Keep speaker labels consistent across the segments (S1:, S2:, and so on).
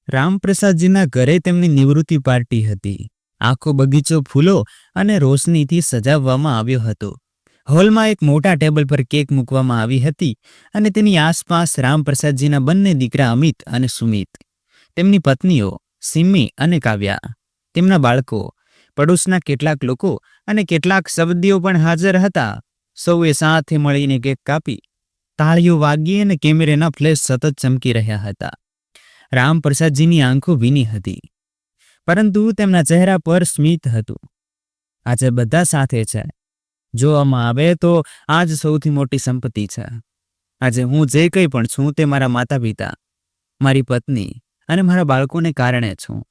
S1: રામપ્રસાદજીના ઘરે તેમની નિવૃત્તિ પાર્ટી હતી. આખો બગીચો ફૂલો અને રોશનીથી સજાવવામાં આવ્યો હતો. હોલમાં એક મોટા ટેબલ પર કેક મૂકવામાં આવી હતી અને તેની આસપાસ રામપ્રસાદજીના બંને દીકરા અમિત અને સુમિત, તેમની પત્નીઓ સિમ્મી અને કાવ્યા, તેમના બાળકો, પડોશના કેટલાક લોકો અને કેટલાક સંબંધીઓ પણ હાજર હતા. સૌએ સાથે મળીને કેક કાપી. તાળીઓ વાગી અને કેમેરાના ફ્લેશ સતત ચમકી રહ્યા હતા. રામપ્રસાદજીની આંખો ભીની હતી, પરંતુ તેમના ચહેરા પર સ્મિત હતું. આજે બધા સાથે છે. જોવામાં આવે તો આ જ સૌથી મોટી સંપત્તિ છે. આજે હું જે કંઈ પણ છું તે મારા માતા પિતા, મારી પત્ની અને મારા બાળકોને કારણે છું.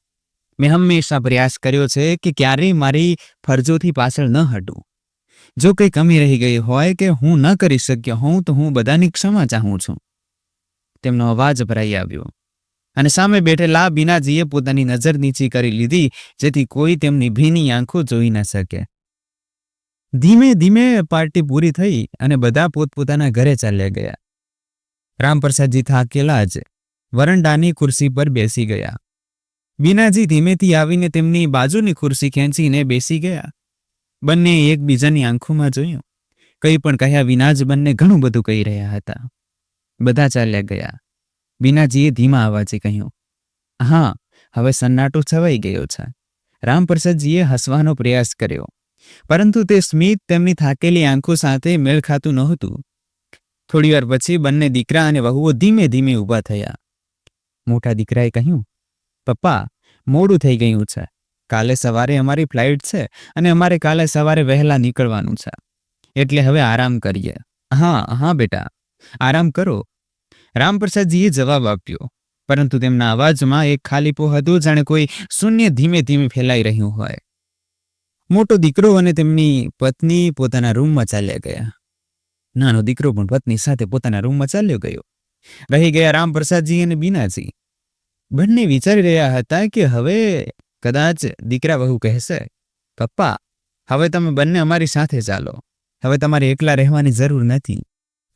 S1: મેં હંમેશા પ્રયાસ કર્યો છે કે ક્યારેય મારી ફરજોથી પાછળ ન હટું. જો કંઈ કમી રહી ગઈ હોય કે હું ન કરી શક્યો હોઉં તો હું બધાની ક્ષમા ચાહું છું. તેમનો અવાજ ભરાઈ આવ્યો અને સામે બેઠેલા બીનાજીએ પોતાની નજર નીચી કરી લીધી, જેથી કોઈ તેમની ભીની આંખો જોઈ ન શકે. ધીમે ધીમે પાર્ટી પૂરી થઈ અને બધા પોતપોતાના ઘરે ચાલ્યા ગયા. રામપ્રસાદજી થાકેલા જ વરંડાની ખુરશી પર બેસી ગયા. બીનાજી ધીમેથી આવીને તેમની બાજુની ખુરશી ખેંચીને બેસી ગયા. બંને એકબીજાની આંખોમાં જોયું. કંઈ પણ કહ્યા વિના જ બંને ઘણું બધું કહી રહ્યા હતા. બધા ચાલ્યા ગયા. બીનાજીએ ધીમા અવાજે કહ્યું, હા, હવે સન્નાટો છવાઈ ગયો છે. રામપ્રસાદજીએ હસવાનો પ્રયાસ કર્યો, પરંતુ તે સ્મિત તેમની થાકેલી આંખો સાથે મેળ ખાતું નહોતું. થોડીવાર પછી બંને દીકરા અને વહુઓ ધીમે ધીમે ઊભા થયા. મોટા દીકરાએ કહ્યું, પપ્પા, મોડું થઈ ગયું છે. કાલે સવારે અમારી ફ્લાઇટ છે અને અમારે કાલે સવારે વહેલા નીકળવાનું છે. એટલે હવે આરામ કરીએ. હા બેટા, આરામ કરો. રામપ્રસાદજીએ જવાબ આપ્યો, પરંતુ તેમના અવાજમાં એક ખાલીપો હતો, જાણે કોઈ શૂન્ય ધીમે ધીમે ફેલાઈ રહ્યું હોય. મોટો દીકરો અને તેમની પત્ની પોતાના રૂમમાં ચાલ્યા ગયા. નાનો દીકરો પણ પત્ની સાથે પોતાના રૂમમાં ચાલ્યો ગયો. રહી ગયા રામપ્રસાદજી અને બીનાજી. બંને વિચારી રહ્યા હતા કે હવે કદાચ દીકરા વહુ કહેશે, પપ્પા, હવે તમે બંને અમારી સાથે ચાલો. હવે તમારે એકલા રહેવાની જરૂર નથી.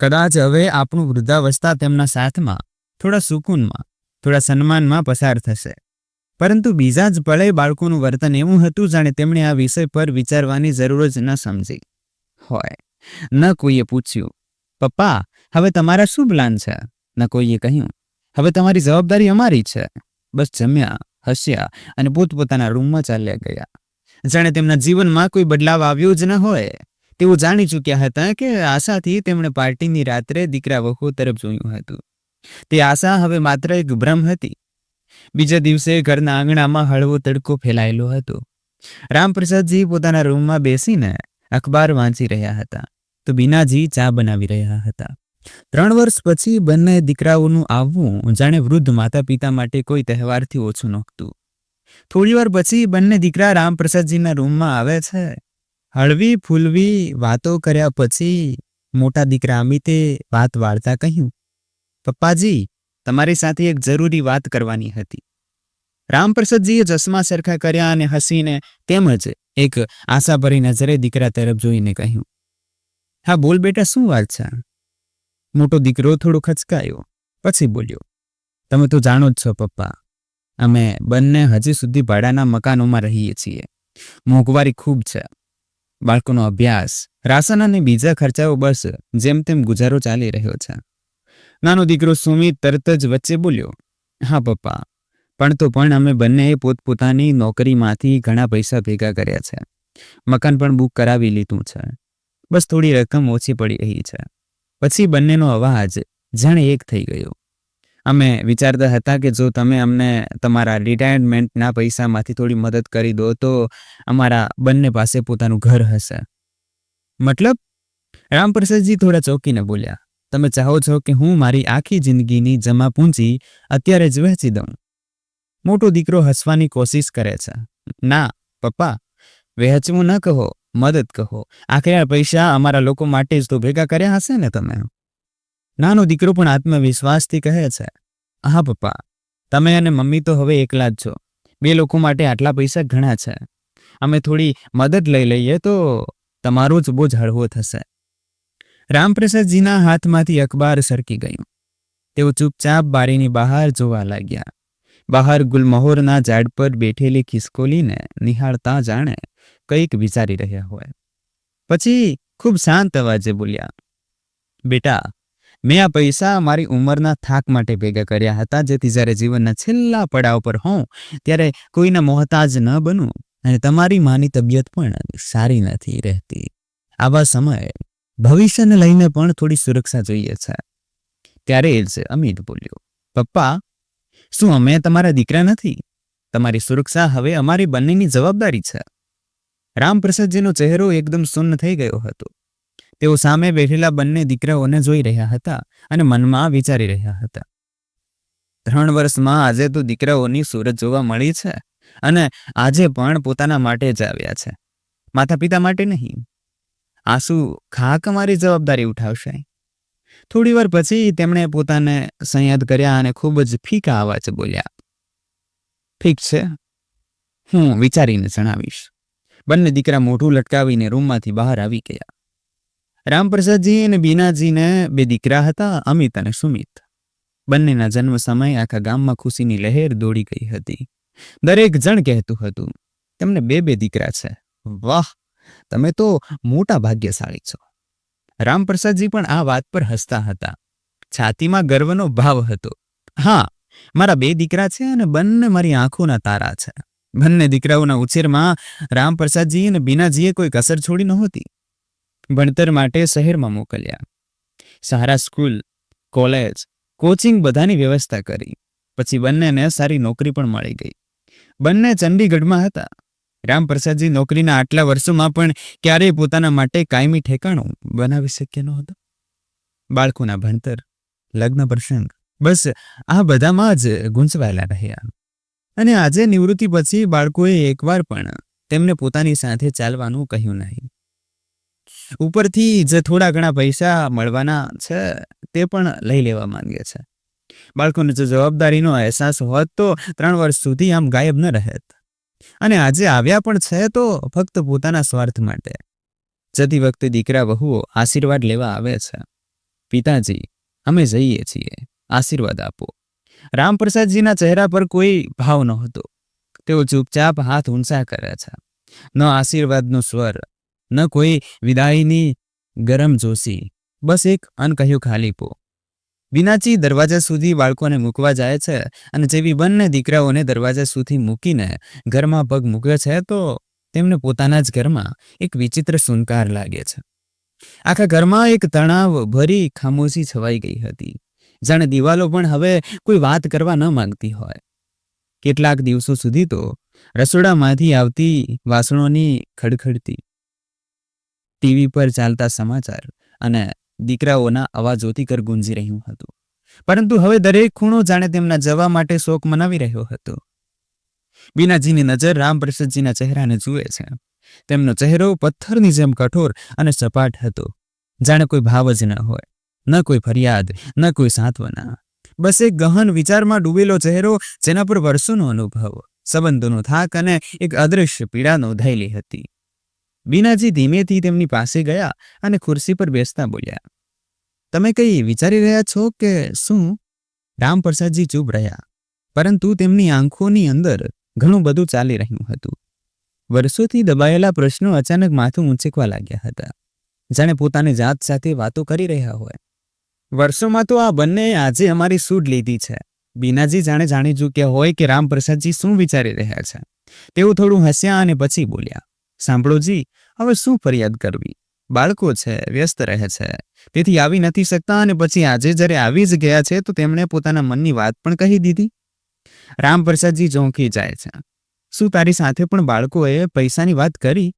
S1: કદાચ હવે આપણું વૃદ્ધાવસ્થા તેમના સાથમાં, થોડા સુકૂનમાં, થોડા સન્માનમાં પસાર થશે. પરંતુ બીજા જ પળે બાળકોનું વર્તન એવું હતું જાણે તેમણે આ વિષય પર વિચારવાની જરૂર જ ન સમજી હોય. ન કોઈએ પૂછ્યું, પપ્પા, હવે તમારા શું પ્લાન છે? ન કોઈએ કહ્યું, હવે તમારી જવાબદારી અમારી છે. બસ જમ્યા, હસ્યા અને પોતપોતાના રૂમમાં ચાલ્યા ગયા. જાણે તેમના જીવનમાં કોઈ બદલાવ આવ્યો જ ન હોય. તેઓ જાણી ચૂક્યા હતા કે આશાથી તેમણે પાર્ટીની રાત્રે દીકરા વહુ તરફ જોયું હતું. તે આશા હવે માત્ર એક ભ્રમ હતી. બીજા દિવસે ઘરના આંગણામાં હળવો તડકો ફેલાયેલો હતો. રામપ્રસાદજી પોતાના રૂમમાં બેસીને અખબાર વાંચી રહ્યા હતા, તો બીનાજી ચા બનાવી રહ્યા હતા. 3 વર્ષ પછી બંને દીકરાઓનું આવવું જાણે વૃદ્ધ માતા પિતા માટે કોઈ તહેવારથી ઓછું નહોતું. થોડીવાર પછી બંને દીકરા રામપ્રસાદજીના રૂમમાં આવે છે. હળવી ફૂલવી વાતો કર્યા પછી મોટા દીકરા અમિતે વાત વાળતા કહ્યું, પપ્પાજી, તમારી સાથે એક જરૂરી વાત કરવાની હતી. રામપ્રસાદજીએ ચશ્મા સરખા કર્યા અને હસીને તેમજ એક આશાભરી નજરે દીકરા તરફ જોઈને કહ્યું, હા બોલ બેટા, શું વાત છે? મોટો દીકરો થોડો ખચકાયો, પછી બોલ્યો, તમે તો જાણો જ છો પપ્પા, અમે બંને હજી સુધી ભાડાના મકાનોમાં રહીએ છીએ. મોંઘવારી ખૂબ છે. બાળકોનો અભ્યાસ, રાશન અને બીજા ખર્ચાઓ બસ જેમ તેમ ગુજારો ચાલી રહ્યો છે. નાનો દીકરો સુમિત તરત જ વચ્ચે બોલ્યો, હા પપ્પા, પણ અમે બંનેએ પોતપોતાની નોકરીમાંથી ઘણા પૈસા ભેગા કર્યા છે. મકાન પણ બુક કરાવી લીધું છે. બસ થોડી રકમ ઓછી પડી રહી છે. પછી બંનેનો અવાજ જાણે એક થઈ ગયો. અમે વિચારતા હતા કે જો તમે અમને તમારા રિટાયરમેન્ટના પૈસામાંથી થોડી મદદ કરી દો તો અમારા બંને પાસે પોતાનું ઘર હશે. મતલબ? રામપ્રસાદજી થોડા ચોંકીને બોલ્યા, તમે ચાહો છો કે હું મારી આખી જિંદગીની જમા પૂંજી અત્યારે જ વહેંચી દઉં? મોટો દીકરો હસવાની કોશિશ કરે છે. ના પપ્પા, વહેંચવું ન કહો, મદદ કહો. આખરે આ પૈસા અમારા લોકો માટે જ તો ભેગા કર્યા હશે ને તમે? નાનો દીકરો પણ આત્મવિશ્વાસથી કહે છે, હા પપ્પા, તમે અને મમ્મી તો હવે એકલા જ છો. 2 લોકો માટે આટલા પૈસા ઘણા છે. અમે થોડી મદદ લઈ લઈએ તો તમારો જ બોજ હળવો થશે. રામપ્રસાદજીના હાથમાંથી અખબાર સરકી ગયું. તેઓ ચૂપચાપ બારીની બહાર જોવા લાગ્યા. બહાર ગુલમહોરના ઝાડ પર બેઠેલી ખિસકોલીને નિહાળતા જાણે કંઈક વિચારી રહ્યા હોય. પછી ખૂબ શાંત અવાજે બોલ્યા, બેટા, મેં આ પૈસા મારી ઉંમરના થાક માટે ભેગા કર્યા હતા, જેથી જ્યારે જીવનના છેલ્લા પડાવ પર હોઉં ત્યારે કોઈના મોહતાજ ન બનું. અને તમારી માની તબિયત પણ સારી નથી રહેતી. આવા સમયે ભવિષ્યને લઈને પણ થોડી સુરક્ષા જોઈએ છે. ત્યારે જ અમિત બોલ્યો, પપ્પા, શું અમે તમારા દીકરા નથી? તમારી સુરક્ષા હવે અમારી બંનેની જવાબદારી છે. રામપ્રસાદજીનો ચહેરો એકદમ સુન્ન થઈ ગયો હતો. તેઓ સામે બેઠેલા બંને દીકરાઓને જોઈ રહ્યા હતા અને મનમાં વિચારી રહ્યા હતા, 3 વર્ષમાં આજે તો દીકરાઓની સુરત જોવા મળી છે અને આજે પણ પોતાના માટે જ આવ્યા છે, માતા પિતા માટે નહીં. આંસુ ખાક અમારી જવાબદારી ઉઠાવશે. થોડી વાર પછી તેમણે પોતાને સંયત કર્યા અને ખૂબ જ ફીકા અવાજે બોલ્યા, ઠીક છે, હું વિચારીને જણાવીશ. બંને દીકરા મોઢું લટકાવીને રૂમમાંથી બહાર આવી ગયા. રામપ્રસાદજી અને બીનાજીને 2 દીકરા હતા, અમિત અને સુમિત. બંનેના જન્મ સમયે આખા ગામમાં ખુશીની લહેર દોડી ગઈ હતી. દરેક જણ કહેતું હતું, તેમને 2 દીકરા છે. વાહ, તમે તો મોટા ભાગ્યશાળી છો. રામપ્રસાદજી પણ આ વાત પર હસતા હતા. છાતીમાં ગર્વનો ભાવ હતો. હા, મારા 2 દીકરા છે અને બંને મારી આંખોના તારા છે. બંને દીકરાઓના ઉછેરમાં રામપ્રસાદજી અને બીનાજીએ કોઈ કસર છોડી નહોતી. ભણતર માટે શહેરમાં મોકલ્યા. સારા સ્કૂલ, કોલેજ, કોચિંગ બધાની વ્યવસ્થા કરી. પછી બંનેને સારી નોકરી પણ મળી ગઈ. બંને ચંડીગઢમાં હતા. રામપ્રસાદજી નોકરીના આટલા વર્ષોમાં પણ ક્યારેય પોતાના માટે કાયમી ઠેકાણું બનાવી શક્યા નહોતા. બાળકોના ભણતર, લગ્ન પ્રસંગ, બસ આ બધામાં જ ગૂંચવાયેલા રહ્યા. અને આજે નિવૃત્તિ પછી બાળકોએ એકવાર પણ તેમને પોતાની સાથે ચાલવાનું કહ્યું નહીં. ઉપરથી જે થોડા ઘણા પૈસા મળવાના છે તે પણ લઈ લેવા માંગે છે. બાળકોને જો જવાબદારીનો અહેસાસ હોત તો 3 વર્ષ સુધી આમ ગાયબ ન રહેત. અને આજે આવ્યા પણ છે તો ફક્ત પોતાના સ્વાર્થ માટે. જતી વખતે દીકરા વહુઓ આશીર્વાદ લેવા આવે છે. પિતાજી, અમે જઈએ છીએ, આશીર્વાદ આપો. રામપ્રસાદજીના ચહેરા પર કોઈ ભાવ નહોતો. તેઓ ચૂપચાપ હાથ ઊંચા કરે છે. ન આશીર્વાદનો સ્વર, ન કોઈ વિદાયની ગરમ જોશી, બસ એક અનકહ્યું ખાલીપો. બીનાજી દરવાજા સુધી બાળકોને મૂકવા જાય છે અને જેવી બંને દીકરાઓને દરવાજા સુધી મૂકીને ઘરમાં પગ મૂકે છે તો તેમને પોતાના જ ઘરમાં એક વિચિત્ર સુનકાર લાગે છે. આખા ઘરમાં એક તણાવ ભરી ખામોશી છવાઈ ગઈ હતી. જાણે દિવાલો પણ હવે કોઈ વાત કરવા ન માંગતી હોય. કેટલાક દિવસો સુધી તો રસોડામાંથી આવતી વાસણોની ખડખડતી, ટીવી પર ચાલતા સમાચાર અને દીકરાઓના અવાજોથી ઘર ગુંજી રહ્યું હતું. પરંતુ હવે દરેક ખૂણો જાણે તેમના જવા માટે શોક મનાવી રહ્યો હતો. બીનાજીની નજર રામપ્રસાદજીના ચહેરાને જુએ છે. તેમનો ચહેરો પથ્થરની જેમ કઠોર અને સપાટ હતો. જાણે કોઈ ભાવ જ ન હોય, ન કોઈ ફરિયાદ, ન કોઈ સાંત્વના. બસ એક ગહન વિચારમાં ડૂબેલો ચહેરો જેના પર વર્ષોનો અનુભવ, સંબંધોનો થાક અને એક અદૃશ્ય પીડા નોંધાયેલી હતી. બીનાજી ધીમેથી તેમની પાસે ગયા અને ખુરશી પર બેસતા બોલ્યા, તમે કંઈ વિચારી રહ્યા છો કે શું? રામપ્રસાદજી ચૂપ રહ્યા, પરંતુ તેમની આંખોની અંદર ઘણું બધું ચાલી રહ્યું હતું. વર્ષોથી દબાયેલા પ્રશ્નો અચાનક માથું ઊંચકવા લાગ્યા હતા, જાણે પોતાની જાત સાથે વાતો કરી રહ્યા હોય. વર્ષોમાં તો આ બંને આજે અમારી સૂડ લીધી છે. બીનાજી જાણી ચૂક્યા હોય કે રામપ્રસાદજી શું વિચારી રહ્યા છે. તેઓ થોડું હસ્યા અને પછી બોલ્યા, સાંભળો જી, હવે શું ફરિયાદ કરવી? બાળકો છે, વ્યસ્ત રહે છે, તેથી આવી નથી શકતા અને પછી આજે જ્યારે આવી જ ગયા છે તો તેમણે પોતાના મનની વાત પણ કહી દીધી. રામપ્રસાદજી ચોંકી જાય છે. શું તારી સાથે પણ બાળકોએ પૈસાની વાત કરી?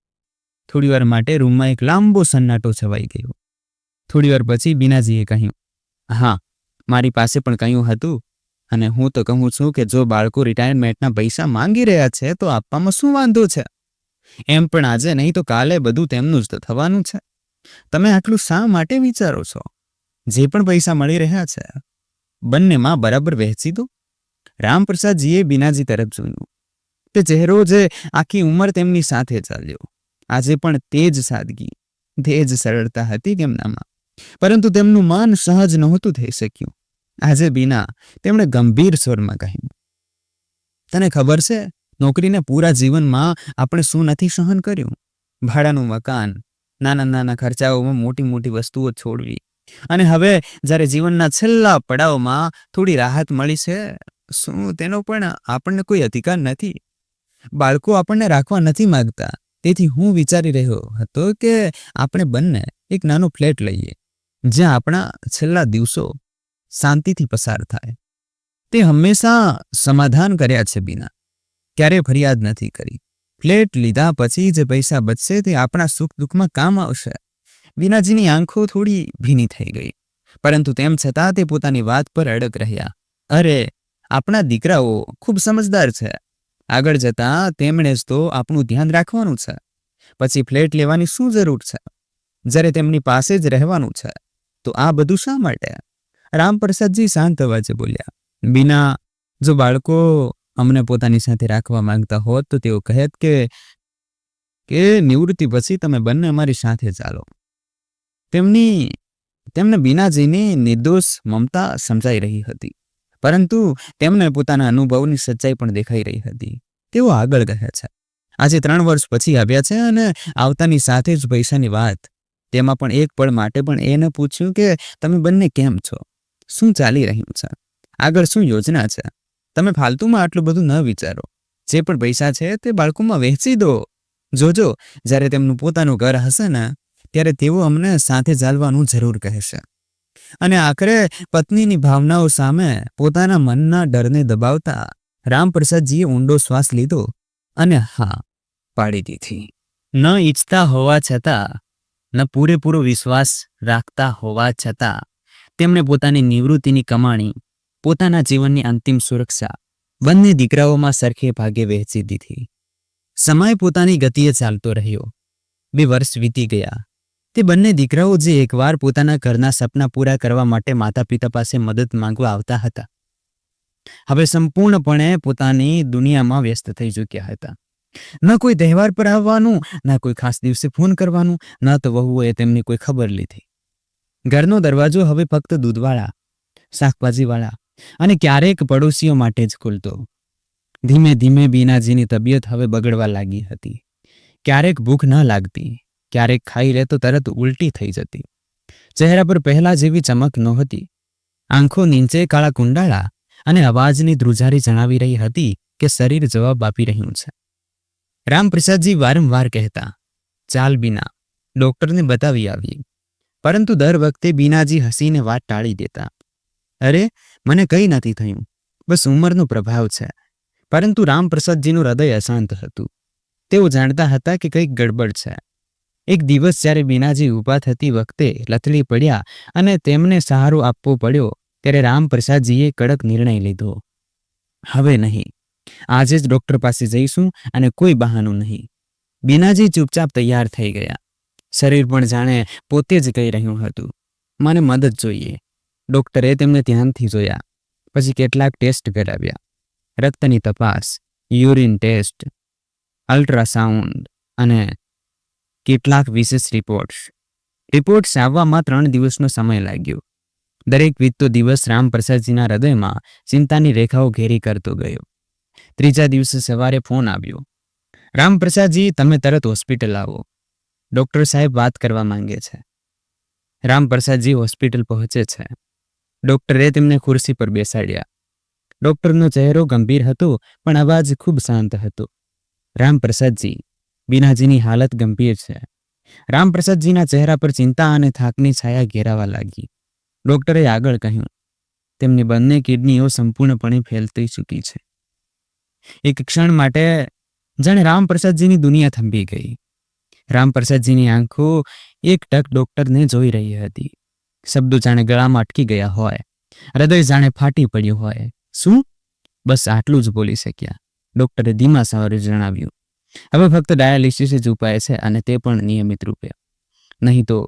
S1: થોડીવાર માટે રૂમમાં એક લાંબો સન્નાટો છવાઈ ગયો. થોડીવાર પછી બીનાજીએ કહ્યું, હા, મારી પાસે પણ કહ્યું હતું અને હું તો કહું છું કે જો બાળકો રિટાયરમેન્ટના પૈસા માંગી રહ્યા છે તો આપવામાં શું વાંધો છે? એમ પણ આજે નહીં તો કાલે બધું તેમનું જ તો થવાનું છે. તમે આટલું શા માટે વિચારો છો? જે પણ પૈસા મળી રહ્યા છે બંનેમાં બરાબર વહેંચી દો. રામપ્રસાદજીએ બીનાજી તરફ જોયું. તે ચહેરો જે આખી ઉંમર તેમની સાથે ચાલ્યો, આજે પણ તે જ સાદગી, તે જ સરળતા હતી તેમનામાં. પરંતુ તેમનું મન સહજ નહોતું થઈ શક્યું. આજે બીના, તેમણે ગંભીર સ્વરમાં કહ્યું, તને ખબર છે નોકરીને પૂરા જીવનમાં આપણે શું નથી સહન કર્યું? ભાડાનું મકાન, નાના નાના ખર્ચાઓમાં મોટી મોટી વસ્તુઓ છોડવી, અને હવે જ્યારે જીવનના છેલ્લા પડાવમાં થોડી રાહત મળી છે, શું તેનો પણ આપણને કોઈ અધિકાર નથી? બાળકો આપણને રાખવા નથી માંગતા, તેથી હું વિચારી રહ્યો હતો કે આપણે બંને એક નાનો ફ્લેટ લઈએ, જ્યાં આપણા છેલ્લા દિવસો શાંતિથી પસાર થાય. તે હંમેશા સમાધાન કર્યા છે બીના, ક્યારેય ફરિયાદ નથી કરી. ફ્લેટ લીધા પછી જે પૈસા બચશે તે આપણા સુખ દુઃખમાં કામ આવશે. બીનાજીની આંખો થોડી ભીની થઈ ગઈ, પરંતુ તેમ છતાં તે પોતાની વાત પર અડગ રહ્યા. અરે, આપણા દીકરાઓ ખૂબ સમજદાર છે. આગળ જતા તેમણે જ તો આપણું ધ્યાન રાખવાનું છે. પછી ફ્લેટ લેવાની શું જરૂર છે, જ્યારે તેમની પાસે જ રહેવાનું છે? તો આ બધું શા માટે? રામપ્રસાદજી શાંત અવાજે બોલ્યા. બીના, જો બાળકો અમને પોતાની સાથે રાખવા માંગતા હોત તો તેઓ કહેત કે નિવૃત્તિ પછી તમે બંને અમારી સાથે ચાલો. તેમને બીનાજીની નિર્દોષ મમતા સમજાઈ રહી હતી, પરંતુ તેમને પોતાના અનુભવની સચ્ચાઈ પણ દેખાઈ રહી હતી. તેઓ આગળ કહે છે, આજે 3 વર્ષ પછી આવ્યા છે અને આવતાની સાથે જ પૈસાની વાત. તેમાં પણ એક પળ માટે પણ એ ન પૂછ્યું કે તમે બંને કેમ છો, શું ચાલી રહ્યું છે, આગળ શું યોજના છે. તમે ફાલતુમાં આટલું બધું ન વિચારો. જે પણ પૈસા છે તે બાળકોમાં વહેંચી દો. જોજો, જ્યારે તેમનું પોતાનું ઘર હશે ને, ત્યારે તેઓ અમને સાથે ચાલવાનું જરૂર કહેશે. અને આખરે પત્નીની ભાવનાઓ સામે પોતાના મનના ડરને દબાવતા રામપ્રસાદજીએ ઊંડો શ્વાસ લીધો અને હા પાડી દીધી. ન ઈચ્છતા હોવા છતાં, ન પૂરેપૂરો વિશ્વાસ રાખતા હોવા છતાં તેમણે પોતાની નિવૃત્તિની કમાણી, પોતાના જીવનની અંતિમ સુરક્ષા બંને દીકરાઓમાં સરખે ભાગે વહેંચી દીધી. સમય પોતાની ગતિએ ચાલતો રહ્યો. 2 વર્ષ વીતી ગયા. તે બંને દીકરાઓ જે એકવાર પોતાના ઘરના સપના પૂરા કરવા માટે માતા પિતા પાસે મદદ માંગવા આવતા હતા, હવે સંપૂર્ણપણે પોતાની દુનિયામાં વ્યસ્ત થઈ ચૂક્યા હતા. ન કોઈ તહેવાર પર આવવાનું, ન કોઈ ખાસ દિવસે ફોન કરવાનું, ન તો વહુએ તેમની કોઈ ખબર લીધી. ઘરનો દરવાજો હવે ફક્ત દૂધવાળા, શાકભાજીવાળા અને ક્યારેક પડોશીઓ માટે જ ખુલતો. ધીમે ધીમે બીનાજીની તબિયત હવે બગડવા લાગી હતી. ક્યારેક ભૂખ ન લાગતી, ક્યારેક ખાઈ લે તો તરત ઉલટી થઈ જતી. ચહેરા પર પહેલા જેવી ચમક નહોતી. આંખો નીચે કાળા કુંડાળા અને અવાજની ધ્રુજારી જણાવી રહી હતી કે શરીર જવાબ આપી રહ્યું છે. રામપ્રસાદજી વારંવાર કહેતા, ચાલ બીના, ડોક્ટરને બતાવી આવીએ. પરંતુ દર વખતે બીનાજી હસીને વાત ટાળી દેતા. અરે, મને કંઈ નથી થયું, બસ ઉંમરનો પ્રભાવ છે. પરંતુ રામપ્રસાદજીનું હૃદય અશાંત હતું. તેઓ જાણતા હતા કે કંઈક ગડબડ છે. એક દિવસ જ્યારે બીનાજી ઊભા થતી વખતે લથડી પડ્યા અને તેમને સહારો આપવો પડ્યો, ત્યારે રામપ્રસાદજીએ કડક નિર્ણય લીધો. હવે નહીં, આજે જ ડોક્ટર પાસે જઈશું અને કોઈ બહાનું નહીં. બીનાજી ચૂપચાપ તૈયાર થઈ ગયા. શરીર પણ જાણે પોતે જ કહી રહ્યું હતું, મને મદદ જોઈએ. ડોક્ટરે તેમને ધ્યાનથી જોયા, પછી કેટલાક ટેસ્ટ કરાવ્યા. રક્તની તપાસ, યુરિન ટેસ્ટ, અલ્ટ્રાસાઉન્ડ અને કેટલાક વિશેષ રિપોર્ટ્સ આવવામાં 3 દિવસનો સમય લાગ્યો. દરેક વીતતો દિવસ રામપ્રસાદજીના હૃદયમાં ચિંતાની રેખાઓ ઘેરી કરતો ગયો. 3જા દિવસે સવારે ફોન આવ્યો. રામપ્રસાદજી, તમે તરત હોસ્પિટલ આવો, ડોક્ટર સાહેબ વાત કરવા માંગે છે. રામપ્રસાદજી હોસ્પિટલ પહોંચે છે. ડોક્ટરે તેમને ખુરશી પર બેસાડ્યા. ડોક્ટરનો ચહેરો ગંભીર હતો પણ અવાજ ખૂબ શાંત હતો. રામપ્રસાદજી, બીનાજીની હાલત ગંભીર છે. રામપ્રસાદજીના ચહેરા પર ચિંતા અને થાકની છાયા ઘેરાવા લાગી. ડોક્ટરે આગળ કહ્યું, તેમની બંને કિડનીઓ સંપૂર્ણપણે ફેલ થઈ ચૂકી છે. એક ક્ષણ માટે જાણે રામપ્રસાદજીની દુનિયા થંભી ગઈ. રામપ્રસાદજીની આંખો એકટક ડોક્ટરને જોઈ રહી હતી. શબ્દો જાણે ગળામાં અટકી ગયા હોય, હૃદય જાણે ફાટી પડ્યું હોય. શું? બસ આટલું જ બોલી શક્યા. ડોક્ટરે ધીમા સ્વરે જણાવ્યું, હવે ફક્ત ડાયાલિસિસ જ ઉપાય છે અને તે પણ નિયમિત રૂપે. નહીં તો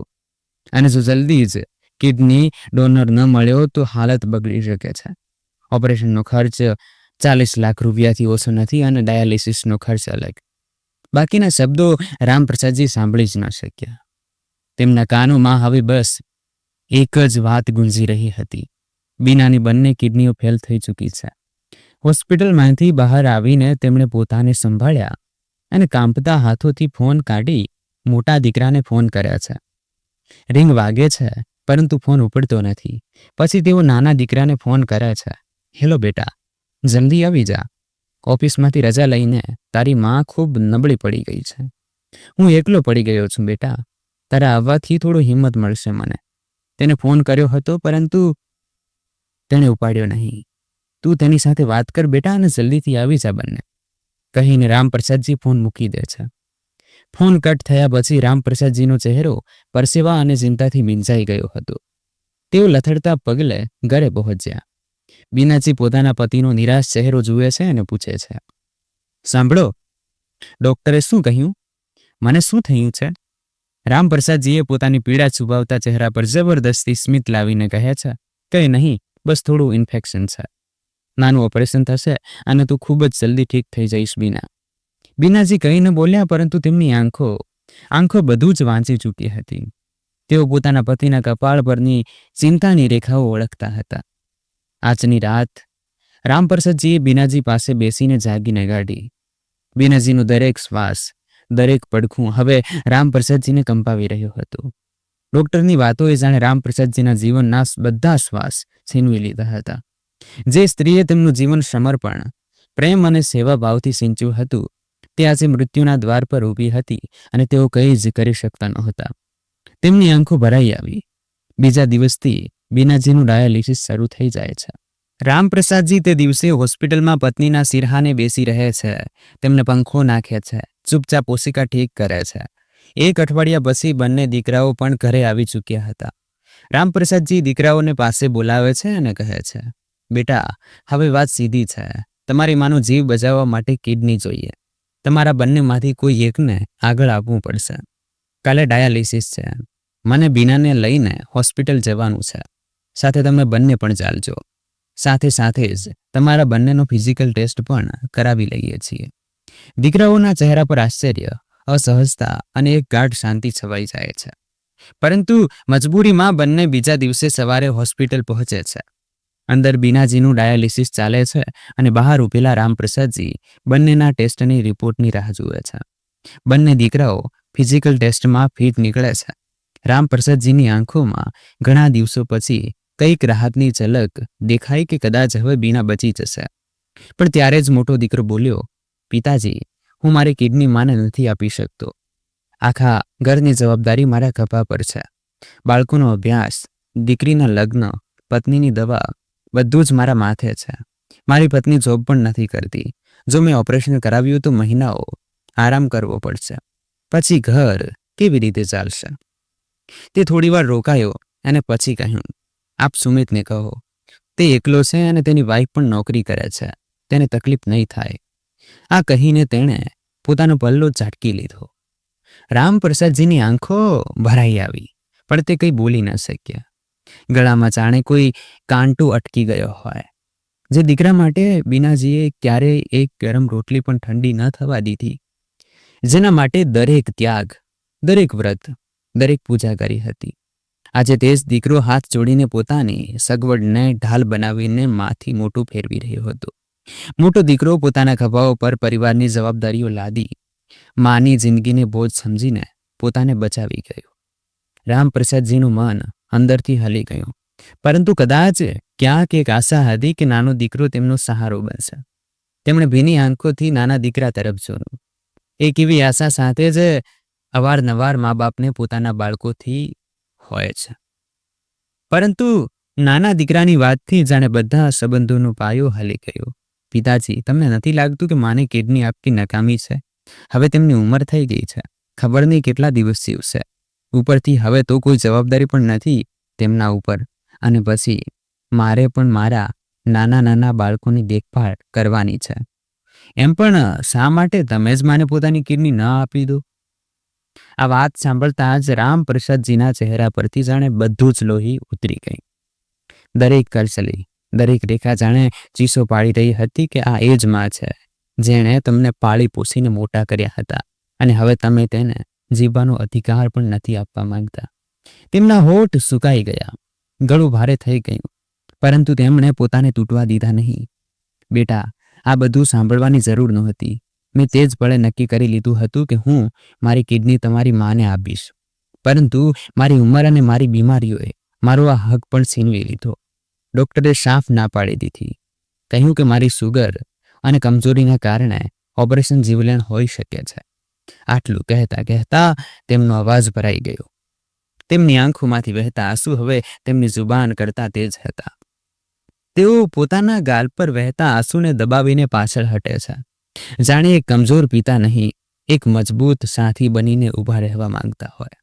S1: અને જો જલ્દી જ કિડની ડોનર ન મળ્યો તો હાલત બગડી શકે છે. ઓપરેશનનો ખર્ચ 40 લાખ રૂપિયાથી ઓછો નથી અને ડાયાલિસિસનો ખર્ચ અલગ. બાકીના શબ્દો રામપ્રસાદજી સાંભળી જ ન શક્યા. તેમના કાનોમાં હવે બસ એક જ વાત ગુંજી રહી હતી, બીનાની બંને કિડનીઓ ફેલ થઈ ચૂકી છે. હોસ્પિટલમાંથી બહાર આવીને તેમણે પોતાને સંભાળ્યા અને કાંપતા હાથોથી ફોન કાઢી મોટા દીકરાને ફોન કર્યા છે. રિંગ વાગે છે, પરંતુ ફોન ઉપડતો નથી. પછી તેઓ નાના દીકરાને ફોન કરે છે. હેલો બેટા, જલ્દી આવી જા. ઓફિસમાંથી રજા લઈને તારી માં ખૂબ નબળી પડી ગઈ છે. હું એકલો પડી ગયો છું બેટા. તારા આવવાથી થોડું હિંમત મળશે મને. તેને ફોન કર્યો હતો, પરંતુ તેણે ઉપાડ્યો નહીં. તું તેની સાથે વાત કર બેટા અને જલ્દીથી આવી જા બંને, કહીને રામપ્રસાદજી ફોન મૂકી દે છે. ફોન કટ થયા પછી રામપ્રસાદજીનો ચહેરો પરસેવા અને ચિંતાથી ભીંજાઈ ગયો હતો. તેઓ લથડતા પગલે ઘરે પહોંચ્યા. બીનાજી પોતાના પતિનો નિરાશ ચહેરો જુએ છે અને પૂછે છે, સાંભળો, ડોક્ટરે શું કહ્યું? મને શું થયું છે? રામપ્રસાદજીએ પોતાની પીડા છુપાવતા ચહેરા પર જબરદસ્તી સ્મિત લાવીને કહે છે, કંઈ નહીં, બસ થોડું ઇન્ફેક્શન છે. નાનું ઓપરેશન થશે અને તું ખૂબ જ જલ્દી ઠીક થઈ જઈશ બીના. બીનાજી કંઈ ન બોલ્યા, પરંતુ તેમની આંખો બધું જ વાંચી ચૂકી હતી. તેઓ પોતાના પતિના કપાળ પરની ચિંતાની રેખાઓ ઓળખતા હતા. આજની રાત રામપ્રસાદજીએ બીનાજી પાસે બેસીને જાગીને કાઢી. બીનાજીનો દરેક શ્વાસ, દરેક પડખું હવે રામપ્રસાદજીને કંપાવી રહ્યો હતો. ડોક્ટરની વાતોએ જાણે રામપ્રસાદજીના જીવનના બધા શ્વાસ છીનવી લીધા હતા. જે સ્ત્રીએ તેમનું જીવન સમર્પણ, પ્રેમ અને સેવા ભાવથી સિંચ્યું હતું, તે આજે મૃત્યુના દ્વાર પર ઊભી હતી અને તેઓ કંઈ જ કરી શકતા નહોતા. તેમની આંખો ભરાઈ આવી. બીજા દિવસથી બીનાજીનું ડાયાલિસિસ શરૂ થઈ જાય છે. રામપ્રસાદજી તે દિવસે હોસ્પિટલમાં પત્નીના સિરહાને બેસી રહે છે. તેમને પંખો નાખે છે, ચૂપચાપ ઓશિકા ઠીક કરે છે. એક અઠવાડિયા પછી બંને દીકરાઓ પણ ઘરે આવી ચૂક્યા હતા. રામપ્રસાદજી દીકરાઓને પાસે બોલાવે છે અને કહે છે, બેટા, હવે વાત સીધી છે. તમારી માનો જીવ બચાવવા માટે કિડની જોઈએ. તમારા બંનેમાંથી કોઈ એકને આગળ આપવું પડશે. કાલે ડાયાલિસિસ છે. મને બીનાને લઈને હોસ્પિટલ જવાનું છે. સાથે તમે બંને પણ ચાલજો. સાથે જ તમારા બંનેનો ફિઝિકલ ટેસ્ટ પણ કરાવી લઈએ છીએ. દીકરાઓના ચહેરા પર આશ્ચર્ય, અસહજતા અને એક ગાઢ શાંતિ છવાઈ જાય છે. પરંતુ મજબૂરીમાં બંને બીજા દિવસે સવારે હોસ્પિટલ પહોંચે છે. અંદર બીનાજીનું ડાયાલિસિસ ચાલે છે અને બહાર ઉભેલા રામપ્રસાદજી બંનેના ટેસ્ટની રિપોર્ટની રાહ જુએ છે. બંને દીકરાઓ ફિઝિકલ ટેસ્ટમાં ફિટ નીકળે છે. રામપ્રસાદજીની આંખોમાં ઘણા દિવસો પછી કંઈક રાહતની ઝલક દેખાઈ કે કદાચ હવે બીના બચી જશે. પણ ત્યારે જ મોટો દીકરો બોલ્યો, પિતાજી, હું મારી કિડની માને નથી આપી શકતો. આખા ઘરની જવાબદારી મારા ખભા પર છે. બાળકોનો અભ્યાસ, દીકરીના લગ્ન, પત્નીની દવા, બધું જ મારા માથે છે. મારી પત્ની જોબ પણ નથી કરતી. જો મેં ઓપરેશન કરાવ્યું તો મહિનાઓ આરામ કરવો પડશે. પછી ઘર કેવી રીતે ચાલશે? તે થોડીવાર રોકાયો અને પછી કહ્યું, આપ સુમિતને કહો. તે એકલો છે અને તેની વાઈફ પણ નોકરી કરે છે. તેને તકલીફ નહીં થાય. આ કહીને તેણે પોતાનો પલ્લો ઝાટકી લીધો. રામપ્રસાદજીની આંખો ભરાઈ આવી, પણ તે કંઈ બોલી ન શક્યા. ગળામાં જાણે કોઈ કાંટો અટકી ગયો હોય. જે દીકરા માટે બીનાજીએ ક્યારેય એક ગરમ રોટલી પણ ઠંડી ન થવા દીધી, જેના માટે દરેક ત્યાગ, દરેક વ્રત, દરેક પૂજા કરી હતી, આજે તે જ દીકરો હાથ જોડીને પોતાની સગવડને ઢાલ બનાવીને માથી મોટું ફેરવી રહ્યો હતો. મોટો દીકરો પોતાના ખભાઓ પર પરિવારની જવાબદારીઓ લાદી માની જિંદગીને બોજ સમજીને પોતાને બચાવી ગયો. રામપ્રસાદજીનું મન અંદરથી હલી ગયું, પરંતુ કદાચ ક્યાંક એક આશા હતી કે નાનો દીકરો તેમનો સહારો બનશે. તેમણે ભીની આંખોથી નાના દીકરા તરફ જોયું. એક એવી આશા સાથે જ અવારનવાર મા બાપને પોતાના બાળકોથી હોય છે. પરંતુ નાના દીકરાની વાતથી જાણે બધા સંબંધોનો પાયો હલી ગયો. પિતાજી, તમને નથી લાગતું કે માને કિડની આપવી નકામી છે? હવે તેમની ઉંમર થઈ ગઈ છે. ખબર નહીં કેટલા દિવસ જીવશે. ઉપરથી હવે તો કોઈ જવાબદારી પણ નથી તેમના ઉપર, અને પછી મારે પણ મારા નાના બાળકોની દેખભાળ કરવાની છે. એમ પણ શા માટે તમે જ માને પોતાની કિડની ન આપી દો? આ વાત સાંભળતા જ રામપ્રસાદજીના ચહેરા પરથી જાણે બધું જ લોહી ઉતરી ગઈ. દરેક કરચલી, દરેક રેખા જાણે ચીસો પાડી રહી હતી કે આ એ જ માં છે જેણે તમને પાળી પોસીને મોટા કર્યા હતા, અને હવે તમે તેને જીવવાનો અધિકાર પણ નથી આપવા માંગતા. તેમના હોઠ સુકાઈ ગયા, ગળું ભારે થઈ ગયું, પરંતુ તેમણે પોતાને તૂટવા દીધા નહીં. બેટા, આ બધું સાંભળવાની જરૂર નહોતી. મેં તે જ પળે નક્કી કરી લીધું હતું કે હું મારી કિડની તમારી માને આપીશ. પરંતુ મારી ઉંમર અને મારી બીમારીઓએ મારો આ હક પણ છીનવી લીધો. ડૉક્ટરે સાફ ના પાડી દીધી. કહ્યું કે મારી સુગર અને કમજોરીના કારણે ઓપરેશન જીવલેણ હોઈ શકે છે. આટલું કહેતા કહેતા તેમનો અવાજ ભરાઈ ગયો. તેમની આંખોમાંથી વહેતા આંસુ હવે તેમની જુબાન કરતા તેજ હતા. તેઓ પોતાના ગાલ પર વહેતા આંસુને દબાવીને પાછળ હટે છે, જાણે એક કમજોર પિતા નહીં, એક મજબૂત સાથી બનીને ઊભા રહેવા માંગતા હોય.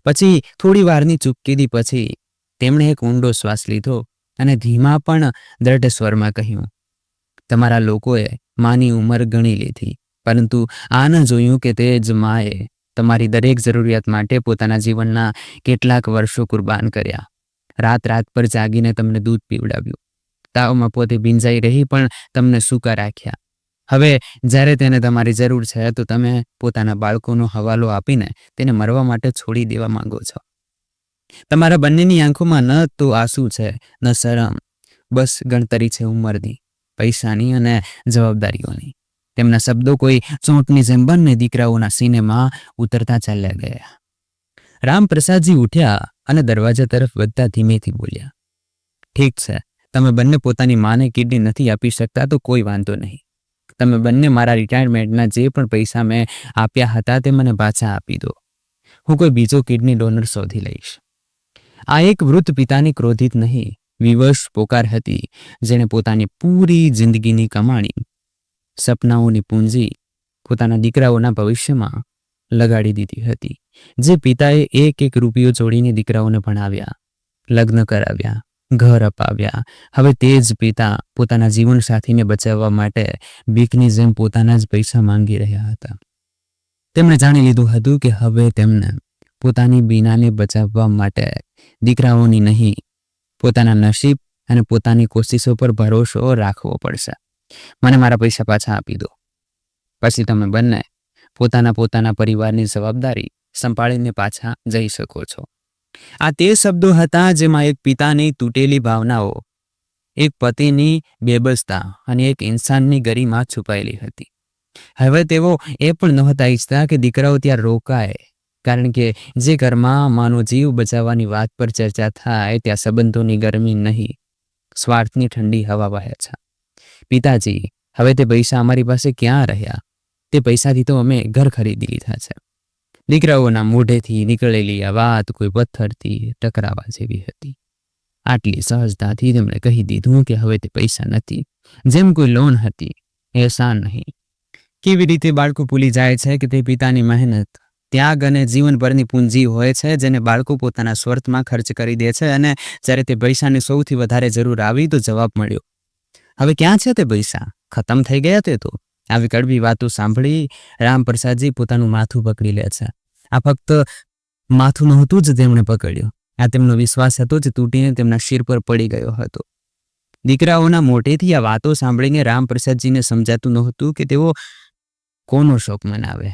S1: પછી થોડી વારની ચૂપકીદી પછી તેમણે એક ઊંડો શ્વાસ લીધો અને ધીમા પણ દ્રઢ સ્વરમાં કહ્યું, તમારા લોકોએ માની ઉંમર ગણી લીધી, પરંતુ આ ન જોયું કે તે જ માએ તમારી દરેક જરૂરિયાત માટે પોતાના જીવનના કેટલાક વર્ષો કુરબાન કર્યા. રાત રાત પર જાગીને તમને દૂધ પીવડાવ્યું, તાવમાં પોતે ભીંજાઈ રહી પણ તમને સૂકા રાખ્યા. હવે જ્યારે તેને તમારી જરૂર છે તો તમે પોતાના બાળકોનો હવાલો આપીને તેને મરવા માટે છોડી દેવા માંગો છો. તમારા બંનેની આંખોમાં ન તો આંસુ છે, ન શરમ, બસ ગણતરી છે ઉંમરની, પૈસાની અને જવાબદારીઓની. તેમના શબ્દો કોઈ ચોંટની જેમ બંને દીકરાઓના સિનેમાં ઉતરતા ચાલ્યા ગયા. રામપ્રસાદજી ઉઠ્યા અને દરવાજા તરફ વધતા ધીમેથી બોલ્યા, ઠીક છે, તમે બંને પોતાની માને કિડની નથી આપી શકતા તો કોઈ વાંધો નહીં. તમે બંને મારા રિટાયરમેન્ટના જે પણ પૈસા મેં આપ્યા હતા તે મને પાછા આપી દો. હું કોઈ બીજો કિડની ડોનર શોધી લઈશ. આ એક વૃદ્ધ પિતાની ક્રોધિત નહીં, વિવશ પોકાર હતી, જેણે પોતાની પૂરી જિંદગીની કમાણી, સપનાઓની પૂંજી પોતાના દીકરાઓના ભવિષ્યમાં લગાડી દીધી હતી. જે પિતાએ એક એક રૂપિયો જોડીને દીકરાઓને ભણાવ્યા, લગ્ન કરાવ્યા, ઘર અપાવ્યા, હવે તે જ પિતા પોતાના જીવનસાથીને બચાવવા માટે ભીખની જેમ પોતાના જ પૈસા માંગી રહ્યા હતા. તેમણે જાણી લીધું હતું કે હવે તેમને પોતાની બીનાને બચાવવા માટે દીકરાઓની નહીં, પોતાના નસીબ અને પોતાની કોશિશો પર ભરોસો રાખવો પડશે. મને મારા પૈસા પાછા આપી દો, પછી તમે બંને પોતાના પરિવારની જવાબદારી સંભાળીને પાછા જઈ શકો છો. આ તે શબ્દો હતા જેમાં એક પિતાની તૂટેલી ભાવનાઓ, એક પતિની બેબસતા અને એક ઇન્સાનની ગરિમા છુપાયેલી હતી. હવે તેઓ એ પણ નહોતા ઈચ્છતા કે દીકરાઓ ત્યાં રોકાય, કારણ કે જે ઘરમાં માનો જીવ બચાવવાની વાત પર ચર્ચા થાય ત્યાં સંબંધોની ગરમી નહીં, સ્વાર્થની ઠંડી હવા વહે છે. પિતાજી, હવે તે પૈસા અમારી પાસે ક્યાં રહ્યા? તે પૈસાથી તો અમે ઘર ખરીદી લીધા છે. દીકરાઓના મોઢેથી નીકળેલી આ વાત કોઈ પથ્થરથી ટકરાવા જેવી હતી. આટલી સહજતાથી તેમણે કહી દીધું કે હવે તે પૈસા નથી, જેમ કોઈ લોન હતી, એહસાન નહીં. કેવી રીતે બાળકો ભૂલી જાય છે કે તે પિતાની મહેનત, ત્યાગ અને જીવનભરની પૂંજી હોય છે, જેને બાળકો પોતાના સ્વાર્થમાં ખર્ચ કરી દે છે, અને જ્યારે તે પૈસાની સૌથી વધારે જરૂર આવી તો જવાબ મળ્યો, હવે ક્યાં છે તે પૈસા? ખતમ થઈ ગયા તે તો. આવી કડવી વાતો સાંભળી રામપ્રસાદજી પોતાનું માથું પકડી લે છે. આ ફક્ત માથું નહોતું જ તેમણે પકડ્યું, આ તેમનો વિશ્વાસ હતો જે તૂટીને તેમના શિર પર પડી ગયો હતો. દીકરાઓના મોઢેથી આ વાતો સાંભળીને રામપ્રસાદજીને સમજાતું નહોતું કે તેઓ કોનો શોક મનાવે,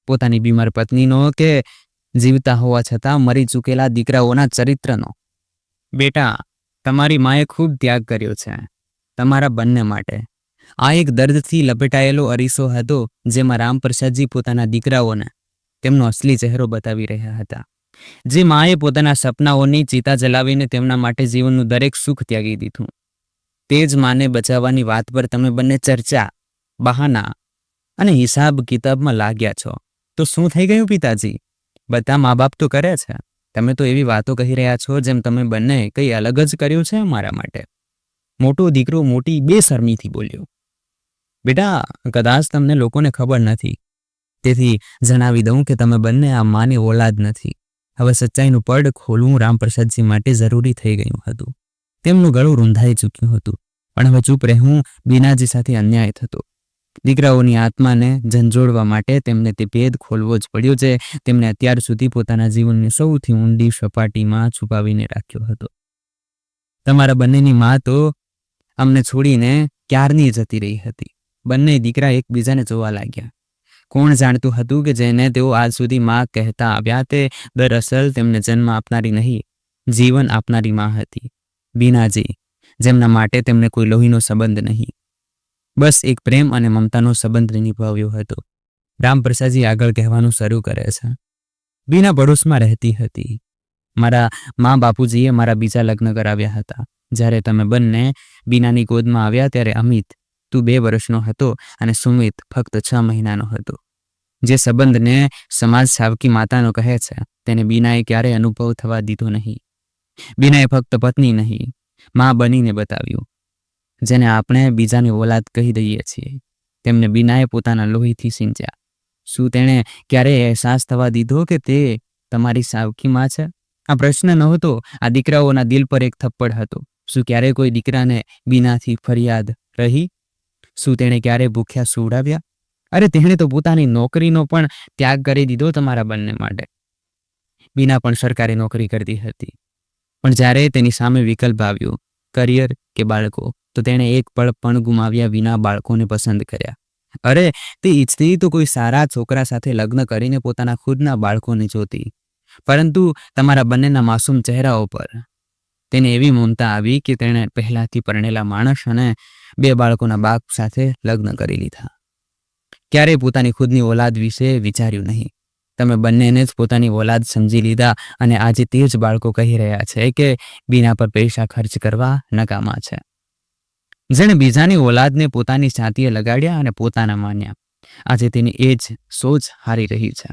S1: પોતાની બીમાર પત્નીનો કે જીવતા હોવા છતાં મરી ચૂકેલા દીકરાઓના ચરિત્રનો. બેટા, તમારી માએ ખૂબ ત્યાગ કર્યો છે તમારા બંને માટે. આ એક દર્દથી લપેટાયેલો અરીસો હતો જેમાં રામપ્રસાદજી પોતાના દીકરાઓને તેમનો અસલી ચહેરો બતાવી રહ્યા હતા. જે માએ પોતાના સપનાઓની ચિતા જલાવીને તેમના માટે જીવનનું દરેક સુખ ત્યાગી દીધું, તે જ માને બચાવવાની વાત પર તમે બંને ચર્ચા, બહાના અને હિસાબ કિતાબમાં લાગ્યા છો. તો શું થઈ ગયું પિતાજી? બધા મા બાપ તો કરે છે, તમે તો એવી વાતો કહી રહ્યા છો જેમ તમે બંને કંઈ અલગ જ કર્યું છે અમારા માટે. મોટો દીકરો મોટી બેશરમીથી બોલ્યો, બેટા, કદાચ તમને લોકોને ખબર નથી, તેથી જણાવી દઉં કે તમે બંને આ માની ઓલાદ નથી. હવે સચ્ચાઈનું પડ ખોલવું રામપ્રસાદજી માટે જરૂરી થઈ ગયું હતું. તેમનું ગળું રૂંધાઈ ચૂક્યું હતું, પણ હવે ચૂપ રહેવું બીનાજી સાથે અન્યાય થતો. દીકરાઓની આત્માને ઝંઝોળવા માટે તેમને તે ભેદ ખોલવો જ પડ્યો જે તેમણે અત્યાર સુધી પોતાના જીવનની સૌથી ઊંડી સપાટીમાં છુપાવીને રાખ્યો હતો. તમારા બંનેની મા તો અમને છોડીને ક્યારની જતી રહી હતી. બંને દીકરા એકબીજાને જોવા લાગ્યા. કોણ જાણતું હતું કે જેને તેઓ આજ સુધી માં કહેતા આવ્યા તે દરઅસલ તેમને જન્મ આપનારી નહીં, જીવન આપનારી માં હતી. બીનાજી, જેમના માટે તેમને કોઈ લોહીનો સંબંધ નહીં. બસ એક પ્રેમ અને મમતાનો સંબંધ નિભાવ્યો હતો. રામપ્રસાદજી આગળ કહેવાનું શરૂ કરે છે. બીના પડોશમાં રહેતી હતી. મારા મા બાપુજીએ મારા બીજા લગ્ન કરાવ્યા હતા. જ્યારે તમે બંને બીનાની ગોદમાં આવ્યા ત્યારે અમિત, તું 2 વર્ષનો હતો અને સુમિત ફક્ત 6 મહિનાનો હતો. જે સંબંધને સમાજ સાવકી માતાનો કહે છે તેને બીનાએ ક્યારેય અનુભવ થવા દીધો નહીં. બીનાએ ફક્ત પત્ની નહીં, મા બનીને બતાવ્યું. જેને આપણે બીજાની ઓલાદ કહી દઈએ છીએ તેમને બીનાએ પોતાના લોહીથી સિંચ્યા. શું તેણે ક્યારેય અહેસાસ થવા દીધો કે તે તમારી સાવકી માં છે? આ પ્રશ્ન નહોતો, આ દીકરાઓના દિલ પર એક થપ્પડ હતો. શું ક્યારેય કોઈ દીકરાને બીનાથી ફરિયાદ રહી? શું તેણે ક્યારેય ભૂખ્યા સુવડાવ્યા? અરે તેણે તો પોતાની નોકરીનો પણ ત્યાગ કરી દીધો તમારા બંને માટે. બીના પણ સરકારી નોકરી કરતી હતી, પણ જ્યારે તેની સામે વિકલ્પ આવ્યો, કરિયર કે બાળકો, તો તેણે એક પળ પણ ગુમાવ્યા વિના બાળકોને પસંદ કર્યા. અરે તે ઈચ્છતી તો કોઈ સારા છોકરા સાથે લગ્ન કરીને પોતાના ખુદના બાળકોને જોતી, પરંતુ તમારા બંનેના માસૂમ ચહેરાઓ પર તેને એવી મમતા આવી કે તેણે પહેલાથી પરણેલા માણસ અને 2 બાળકોના બાપ સાથે લગ્ન કરી લીધા. ક્યારેય પોતાની ખુદની ઓલાદ વિશે વિચાર્યું નહીં. તમે બંનેને જ પોતાની ઓલાદ સમજી લીધા અને આજે તે જ બાળકો કહી રહ્યા છે કે બીના પર પૈસા ખર્ચ કરવા નકામા છે. જેણે બીજાની ઓલાદને પોતાની છાતીએ લગાડ્યા અને પોતાના માન્યા, આજે તેની એ જ સોચ હારી રહી છે.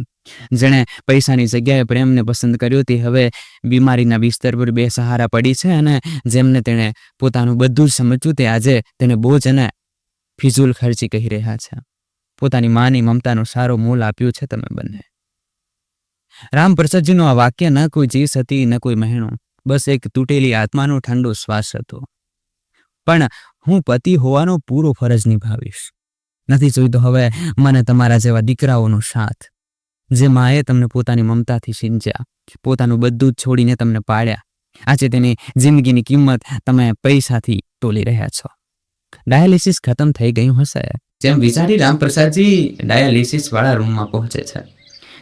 S1: જેણે પૈસાની જગ્યાએ પ્રેમને પસંદ કર્યો તે હવે બીમારીના બિસ્તર પર બેસહારા પડી છે અને જેમને તેણે પોતાનું બધું જ સમજ્યું તે આજે તેને બોજ અને ફિઝૂલ ખર્ચી કહી રહ્યા છે. પોતાની માની મમતાનો સારો મોલ આપ્યો છે તમે બંને. રામપ્રસાદજીનું આ વાક્ય ન કોઈ ચીસ હતી, ન કોઈ મહેણું, બસ એક તૂટેલી આત્માનો ઠંડો શ્વાસ હતો. પણ હું પતિ હોવાનો પૂરો ફરજ નિભાવીશ. નથી જોઈતો હવે મને તમારા જેવા દીકરાઓનો સાથ. જે માએ તમને પોતાની મમતાથી સિંચ્યા, પોતાનું બધું જ છોડીને તમને પાળ્યા, આજે તેની જિંદગીની કિંમત તમે પૈસાથી તોલી રહ્યા છો. ડાયાલિસિસ ખતમ થઈ ગયું હશે જેમ વિચારી રામપ્રસાદજી ડાયાલિસિસ વાળા રૂમમાં પહોંચે છે.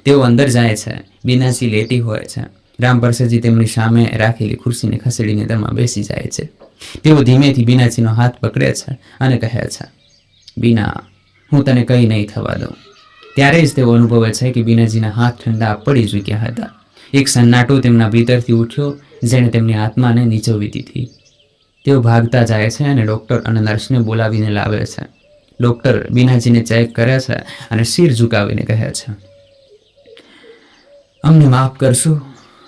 S1: તેઓ અંદર જાય છે. બીનાજી લેટી હોય છે. રામપ્રસાદજી તેમની સામે રાખેલી ખુરશીને ખસેડીને તેમાં બેસી જાય છે. તેઓ ધીમેથી બીનાજીનો હાથ પકડે છે અને કહે છે, બીના, હું તને કંઈ નહીં થવા દઉં. ત્યારે જ તેઓ અનુભવે છે કે બીનાજીના હાથ ઠંડા પડી ચૂક્યા હતા. એક સન્નાટો તેમના ભીતરથી ઉઠ્યો જેણે તેમની આત્માને નીચોવી દીધી. તેઓ ભાગતા જાય છે અને ડૉક્ટર અને નર્સને બોલાવીને લાવે છે. ડૉક્ટર બીનાજીને ચેક કરે છે અને શિર ઝુકાવીને કહે છે, અમને માફ કરશો,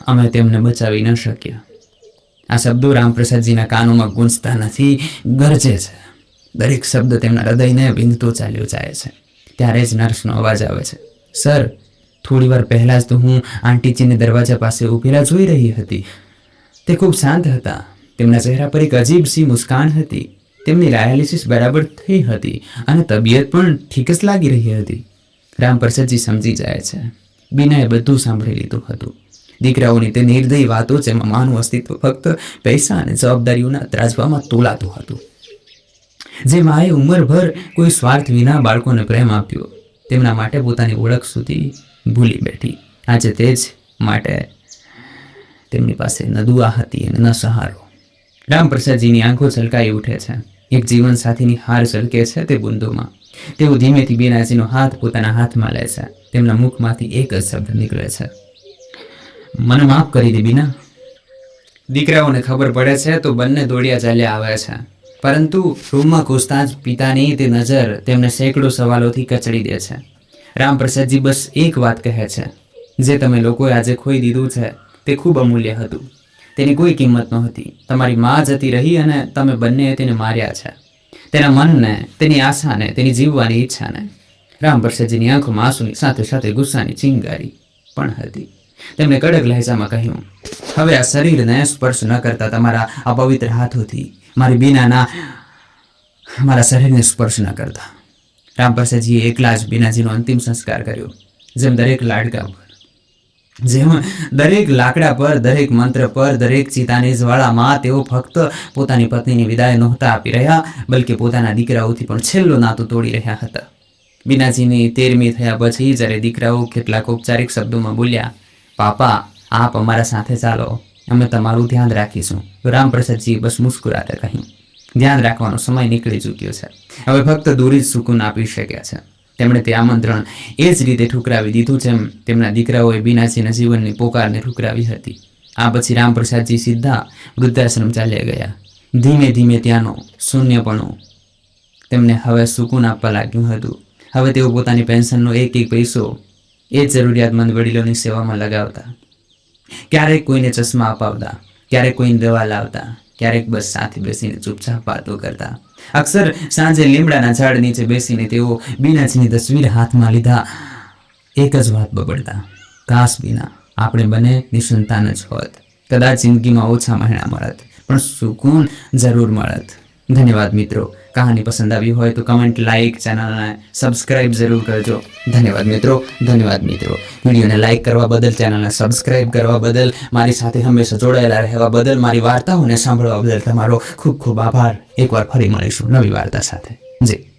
S1: અમે તેમને બચાવી ન શક્યા. આ શબ્દો રામપ્રસાદજીના કાનોમાં ગૂંજતા નથી, ગરજે છે. દરેક શબ્દ તેમના હૃદયને વિંધતો ચાલ્યો જાય છે. ત્યારે જ નર્સનો અવાજ આવે છે, સર, થોડી વાર પહેલાં જ તો હું આંટીજીને દરવાજા પાસે ઊભેલા જોઈ રહી હતી. તે ખૂબ શાંત હતા. તેમના ચહેરા પર એક અજીબ સી મુસ્કાન હતી. તેમની ડાયાલિસિસ બરાબર થઈ હતી અને તબિયત પણ ઠીક જ લાગી રહી હતી. રામપ્રસાદજી સમજી જાય છે. બીનાએ બધું સાંભળી લીધું હતું. દીકરાઓની તે નિર્દયી વાતો જેમાં માનું અસ્તિત્વ ફક્ત પૈસા અને જવાબદારીઓના ત્રાજવામાં તોલાતું હતું. જે માએ ઉંમરભર કોઈ સ્વાર્થ વિના બાળકોને પ્રેમ આપ્યો, તેમના માટે પોતાની ઓળખ સુધી ભૂલી બેઠી. આજે તે જ માટે તેમની પાસે ન દુઆ હતી અને ન સહારો. રામપ્રસાદજીની આંખો છલકાઈ ઉઠે છે. એક જીવનસાથીની હાર છલકે છે તે બુંદોમાં. તેઓ ધીમેથી બીનાજીનો હાથ પોતાના હાથમાં લે છે. તેમના મુખમાંથી એક જ શબ્દ નીકળે છે, મને માફ કરી દે બીના. દીકરાઓને ખબર પડે છે તો બંને દોડ્યા ચાલ્યા આવે છે, પરંતુ રૂમમાં ઘૂસતા જ પિતાની તે નજર તેમને સેંકડો સવાલોથી કચડી દે છે. રામપ્રસાદજી બસ એક વાત કહે છે, જે તમે લોકોએ આજે ખોઈ દીધું છે તે ખૂબ અમૂલ્ય હતું. તેની કોઈ કિંમત નહોતી. તમારી મા જતી રહી અને તમે બંનેએ તેને માર્યા છે, તેના મનને, તેની આશાને, તેની જીવવાની ઈચ્છાને. રામપ્રસાદજીની આંખોમાં આંસુની સાથે સાથે ગુસ્સાની ચિંગારી પણ હતી. તેમણે કડક લહેજામાં કહ્યું, હવે આ શરીરને સ્પર્શ ન કરતા તમારા આ પવિત્ર હાથોથી મારી બીનાના મારા શરીરને સ્પર્શ ન કરતા. રામપ્રસાદજીએ એકલા જ બીનાજીનો અંતિમ સંસ્કાર કર્યો. જેમ દરેક લાકડા પર, દરેક મંત્ર પર, દરેક ચિતાની જ્વાળામાં તેઓ ફક્ત પોતાની પત્નીની વિદાય નહોતા આપી રહ્યા, બલ્કિ પોતાના દીકરાઓથી પણ છેલ્લો નાતો તોડી રહ્યા હતા. બીનાજીની 13મી થયા પછી જ્યારે દીકરાઓ કેટલાક ઔપચારિક શબ્દોમાં બોલ્યા, પાપા, આપ અમારા સાથે ચાલો, અમે તમારું ધ્યાન રાખીશું, તો રામપ્રસાદજી બસ મુસ્કુરાતે કહ્યું,
S2: ધ્યાન રાખવાનો સમય નીકળી ચૂક્યો છે. હવે ફક્ત દૂર જ સુકૂન આપી શક્યા છે. તેમણે તે આમંત્રણ એ જ રીતે ઠુકરાવી દીધું જેમ તેમના દીકરાઓએ બીનાજીના જીવનની પોકારને ઠુકરાવી હતી. આ પછી રામપ્રસાદજી સીધા વૃદ્ધાશ્રમ ચાલ્યા ગયા. ધીમે ધીમે ત્યાંનો શૂન્યપણું તેમને હવે સુકૂન આપવા લાગ્યું હતું. હવે તેઓ પોતાની પેન્શનનો એક એક પૈસો એ જરૂરિયાતમંદ વડીલોની સેવામાં લગાવતા. ક્યારેક કોઈને ચશ્મા અપાવતા, ક્યારેક કોઈને દવા લાવતા, ક્યારેક બસ સાથે બેસીને ચૂપચાપ વાતો કરતા. અક્ષર સાંજે લીમડાના ઝાડ નીચે બેસીને તેઓ બીનાજીની તસવીર હાથમાં લીધા એક જ વાત બબડતા, કાશ બીના આપણે બંને નિસંતાન જ હોત. કદાચ જિંદગીમાં ઓછા મહિના મળત પણ સુકૂન જરૂર મળત. ધન્યવાદ મિત્રો. કહાની પસંદ આવી હોય તો કમેન્ટ, લાઇક, ચેનલને સબસ્ક્રાઇબ જરૂર કરજો. ધન્યવાદ મિત્રો. ધન્યવાદ મિત્રો. વિડીયોને લાઇક કરવા બદલ, ચેનલને સબસ્ક્રાઇબ કરવા બદલ, મારી સાથે હંમેશા જોડાયેલા રહેવા બદલ, મારી વાર્તાઓને સાંભળવા બદલ તમારો ખૂબ ખૂબ આભાર. એકવાર ફરી મળીશું નવી વાર્તા સાથે. જી.